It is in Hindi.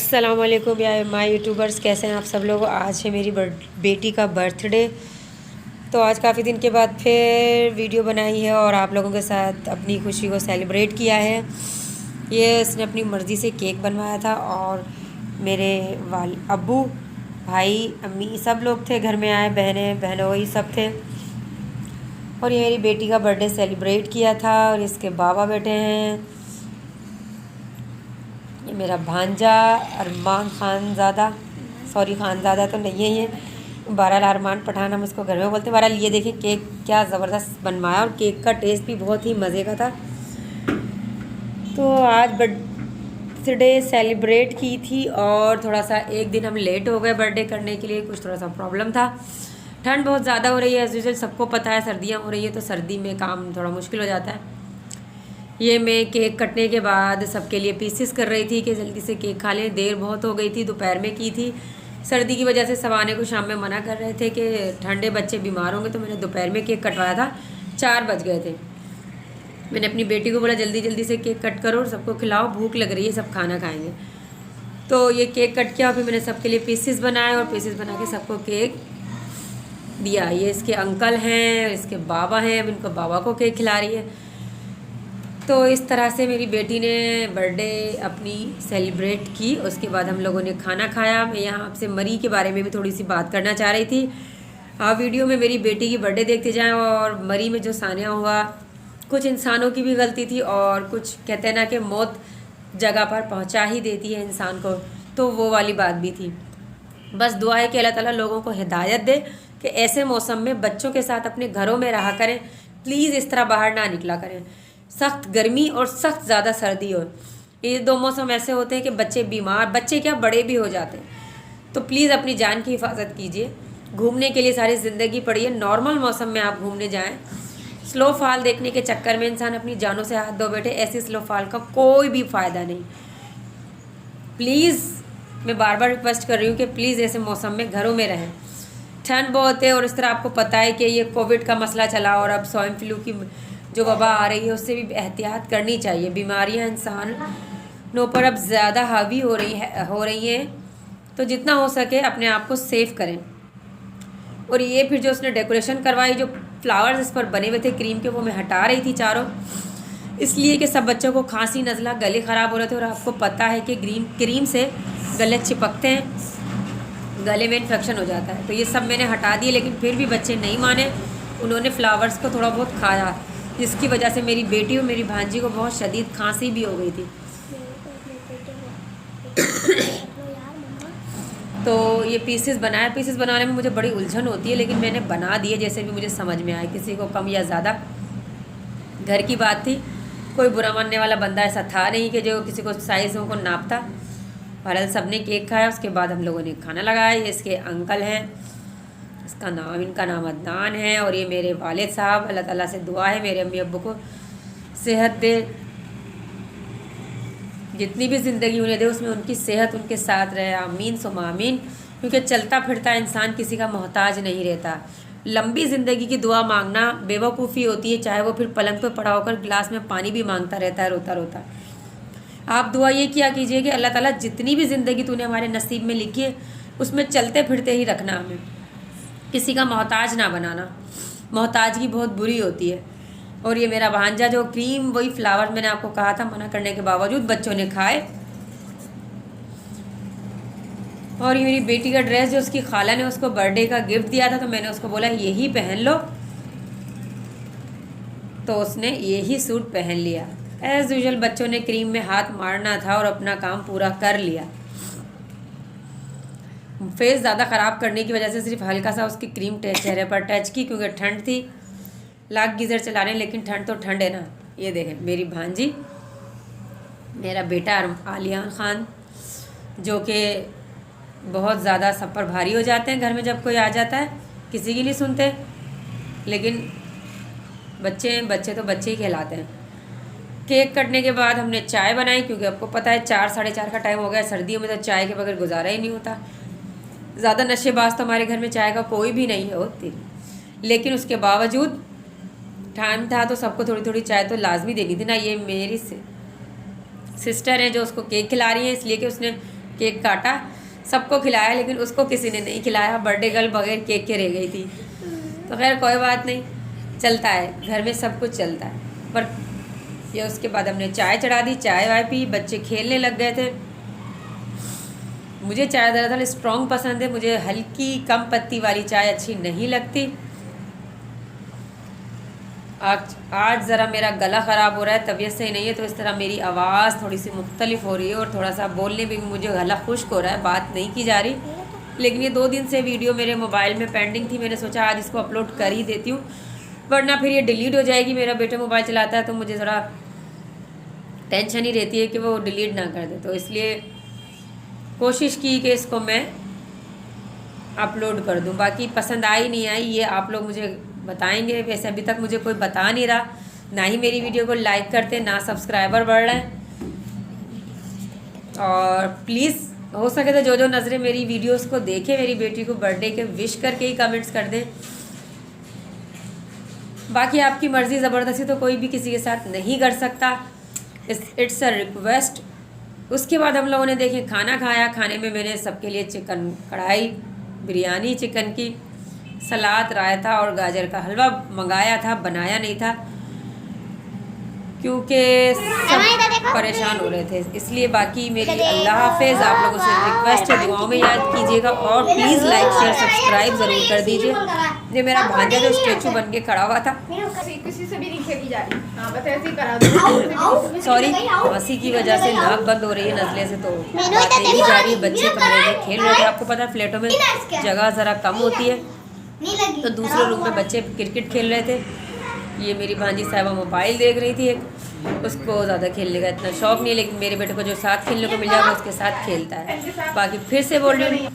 अस्सलाम वालेकुम या माय यूट्यूबर्स, कैसे हैं आप सब लोग। आज है मेरी बेटी का बर्थडे। तो आज काफ़ी दिन के बाद फिर वीडियो बनाई है और आप लोगों के साथ अपनी खुशी को सेलिब्रेट किया है। ये इसने अपनी मर्ज़ी से केक बनवाया था और मेरे अब्बू, भाई, अम्मी सब लोग थे घर में आए, बहनों सब थे। और ये मेरी बेटी का बर्थडे सेलिब्रेट किया था और इसके बाबा बैठे हैं। ये मेरा भांजा अरमान खानज़ादा, सॉरी खानज़ादा तो नहीं है ये, बहरहाल अरमान पठान हम इसको घर में बोलते हैं। बहरहाल ये देखिए केक क्या ज़बरदस्त बनवाया और केक का टेस्ट भी बहुत ही मज़े का था। तो आज बर्थडे सेलिब्रेट की थी और थोड़ा सा एक दिन हम लेट हो गए बर्थडे करने के लिए, कुछ थोड़ा सा प्रॉब्लम था। ठंड बहुत ज़्यादा हो रही है, एज यूजुअल सबको पता है, सर्दियाँ हो रही है तो सर्दी में काम थोड़ा मुश्किल हो जाता है। ये मैं केक कटने के बाद सबके लिए पीसेस कर रही थी कि जल्दी से केक खा लें। देर बहुत हो गई थी, दोपहर में की थी, सर्दी की वजह से सब आने को शाम में मना कर रहे थे कि ठंडे बच्चे बीमार होंगे, तो मैंने दोपहर में केक कटवाया था। 4 बज गए थे। मैंने अपनी बेटी को बोला जल्दी जल्दी से केक कट करो और सबको खिलाओ, भूख लग रही है, सब खाना खाएंगे। तो ये केक कट किया और फिर मैंने सबके लिए पीसेस बनाए और पीसेस बना के सबको केक दिया। ये इसके अंकल हैं, इसके बाबा हैं, अब इनको बाबा को केक खिला रही है। तो इस तरह से मेरी बेटी ने बर्थडे अपनी सेलिब्रेट की। उसके बाद हम लोगों ने खाना खाया। मैं यहाँ आपसे मरी के बारे में भी थोड़ी सी बात करना चाह रही थी। आप वीडियो में मेरी बेटी की बर्थडे देखते जाएं। और मरी में जो सानिया हुआ, कुछ इंसानों की भी गलती थी और कुछ कहते हैं ना कि मौत जगह पर पहुँचा ही देती है इंसान को, तो वो वाली बात भी थी। बस दुआ है कि अल्लाह ताला लोगों को हिदायत दे कि ऐसे मौसम में बच्चों के साथ अपने घरों में रहा करें। प्लीज़ इस तरह बाहर ना निकला करें। सख्त गर्मी और सख्त ज़्यादा सर्दी हो, ये 2 मौसम ऐसे होते हैं कि बच्चे बीमार, बच्चे क्या बड़े भी हो जाते हैं। तो प्लीज़ अपनी जान की हिफाजत कीजिए। घूमने के लिए सारी ज़िंदगी पड़ी है, नॉर्मल मौसम में आप घूमने जाएं। स्लो फॉल देखने के चक्कर में इंसान अपनी जानों से हाथ धो बैठे, ऐसी स्लो फॉल का कोई भी फ़ायदा नहीं। प्लीज़ मैं बार बार रिक्वेस्ट कर रही हूँ कि प्लीज़ ऐसे मौसम में घरों में रहें। ठंड बहुत है और इस तरह आपको पता है कि ये कोविड का मसला चला और अब स्वाइन फ्लू की जो वबा आ रही है उससे भी एहतियात करनी चाहिए। बीमारियां इंसानों पर अब ज़्यादा हावी हो रही हैं, तो जितना हो सके अपने आप को सेफ करें। और ये फिर जो उसने डेकोरेशन करवाई, जो फ्लावर्स इस पर बने हुए थे क्रीम के, वो मैं हटा रही थी चारों, इसलिए कि सब बच्चों को खांसी, नज़ला, गले ख़राब हो रहे थे। और आपको पता है कि क्रीम से गले चिपकते हैं, गले में इन्फेक्शन हो जाता है। तो ये सब मैंने हटा दिए, लेकिन फिर भी बच्चे नहीं माने, उन्होंने फ्लावर्स को थोड़ा बहुत खाया, जिसकी वजह से मेरी बेटी और मेरी भांजी को बहुत शदीद खांसी भी हो गई थी। तो ये पीसेस बनाने में मुझे बड़ी उलझन होती है, लेकिन मैंने बना दिए जैसे भी मुझे समझ में आए, किसी को कम या ज़्यादा। घर की बात थी, कोई बुरा मानने वाला बंदा ऐसा था नहीं कि जो किसी को साइज़ों को नापता। बहरहाल सब ने केक खाया, उसके बाद हम लोगों ने खाना लगाया। ये इसके अंकल हैं, इनका नाम अदनान है, और ये मेरे वालिद साहब। अल्लाह ताला से दुआ है मेरे अम्मी अब्बू को सेहत दे, जितनी भी ज़िंदगी उन्हें दे उसमें उनकी सेहत उनके साथ रहे, आमीन सुम्मा आमीन। क्योंकि चलता फिरता इंसान किसी का मोहताज नहीं रहता। लंबी ज़िंदगी की दुआ मांगना बेवकूफ़ी होती है, चाहे वो फिर पलंग पर पड़ा होकर गिलास में पानी भी मांगता रहता है रोता रोता। आप दुआ ये किया कीजिए कि अल्लाह ताला जितनी भी ज़िंदगी तूने हमारे नसीब में लिखी है उसमें चलते फिरते ही रखना, हमें किसी का मोहताज ना बनाना। मोहताजगी बहुत बुरी होती है। और ये मेरा भांजा जो क्रीम, वही फ्लावर मैंने आपको कहा था, मना करने के बावजूद बच्चों ने खाए। और ये मेरी बेटी का ड्रेस जो उसकी खाला ने उसको बर्थडे का गिफ्ट दिया था, तो मैंने उसको बोला यही पहन लो, तो उसने यही सूट पहन लिया। एज़ यूजुअल बच्चों ने क्रीम में हाथ मारना था और अपना काम पूरा कर लिया। फेस ज़्यादा ख़राब करने की वजह से सिर्फ हल्का सा उसकी क्रीम चेहरे पर टच की, क्योंकि ठंड थी, लाख गीज़र चला रहे हैं, लेकिन ठंड तो ठंड है ना। ये देखें मेरी भांजी, मेरा बेटा आलियान ख़ान, जो कि बहुत ज़्यादा सब पर भारी हो जाते हैं घर में जब कोई आ जाता है, किसी की नहीं सुनते, लेकिन बच्चे तो बच्चे ही कहलाते हैं। केक कटने के बाद हमने चाय बनाई, क्योंकि आपको पता है 4 साढ़े 4 का टाइम हो गया। सर्दियों में तो चाय के बगैर गुजारा ही नहीं होता। ज़्यादा नशेबाज तो हमारे घर में चाय का कोई भी नहीं होती, लेकिन उसके बावजूद टाइम था तो सबको थोड़ी थोड़ी चाय तो लाजमी देनी थी ना। ये मेरी सिस्टर है जो उसको केक खिला रही है, इसलिए कि उसने केक काटा, सबको खिलाया, लेकिन उसको किसी ने नहीं खिलाया। बर्थडे गर्ल बगैर केक के रह गई थी। तो खैर कोई बात नहीं, चलता है, घर में सब कुछ चलता है। पर ये उसके बाद हमने चाय चढ़ा दी, चाय वाय पी, बच्चे खेलने लग गए थे। मुझे चाय दरअसल स्ट्रॉन्ग पसंद है, मुझे हल्की कम पत्ती वाली चाय अच्छी नहीं लगती। आज ज़रा मेरा गला ख़राब हो रहा है, तबीयत सही नहीं है, तो इस तरह मेरी आवाज़ थोड़ी सी मुख्तलिफ हो रही है और थोड़ा सा बोलने में भी मुझे गला खुश्क हो रहा है, बात नहीं की जा रही। लेकिन ये 2 दिन से वीडियो मेरे मोबाइल में पेंडिंग थी, मैंने सोचा आज इसको अपलोड कर ही देती हूँ, वरना फिर ये डिलीट हो जाएगी। मेरा बेटा मोबाइल चलाता है तो मुझे ज़रा टेंशन ही रहती है कि वो डिलीट ना कर दे, तो इसलिए कोशिश की कि इसको मैं अपलोड कर दूं। बाकी पसंद आई नहीं आई ये आप लोग मुझे बताएंगे। वैसे अभी तक मुझे कोई बता नहीं रहा, ना ही मेरी वीडियो को लाइक करते, ना सब्सक्राइबर बढ़ रहे हैं। और प्लीज़ हो सके तो जो नज़रें मेरी वीडियोस को देखे, मेरी बेटी को बर्थडे के विश करके ही कमेंट्स कर दें। बाकी आपकी मर्ज़ी, ज़बरदस्ती तो कोई भी किसी के साथ नहीं कर सकता, इट्स अ रिक्वेस्ट। उसके बाद हम लोगों ने देखे खाना खाया। खाने में मैंने सबके लिए चिकन कढ़ाई बिरयानी चिकन की, सलाद, रायता और गाजर का हलवा मंगाया था, बनाया नहीं था क्योंकि सब परेशान हो रहे थे, इसलिए। बाकी मेरी अल्लाह हाफिज़। आप लोगों से रिक्वेस्ट है, दुआओं में याद कीजिएगा और प्लीज़ लाइक शेयर सब्सक्राइब ज़रूर कर दीजिए। ये मेरा भांजा जो स्टेचू बन के खड़ा हुआ था, किसी से भी नहीं खेली जा रही। हाँ, बस ऐसे ही करा दो। सॉरी, खांसी की वजह से नाक बंद हो रही है नज़ले से, तो बात नहीं जा रही है। बच्चे कमरे में खेल रहे थे। आपको पता है फ्लैटों में जगह ज़रा कम होती है, तो दूसरे रूम में बच्चे क्रिकेट खेल रहे थे। ये मेरी भांजी साहिबा मोबाइल देख रही थी एक, उसको ज़्यादा खेलने का इतना शौक़ नहीं है, लेकिन मेरे बेटे को जो साथ खेलने को मिल जाएगा उसके साथ खेलता है। बाकी फिर से बोल रही हूँ।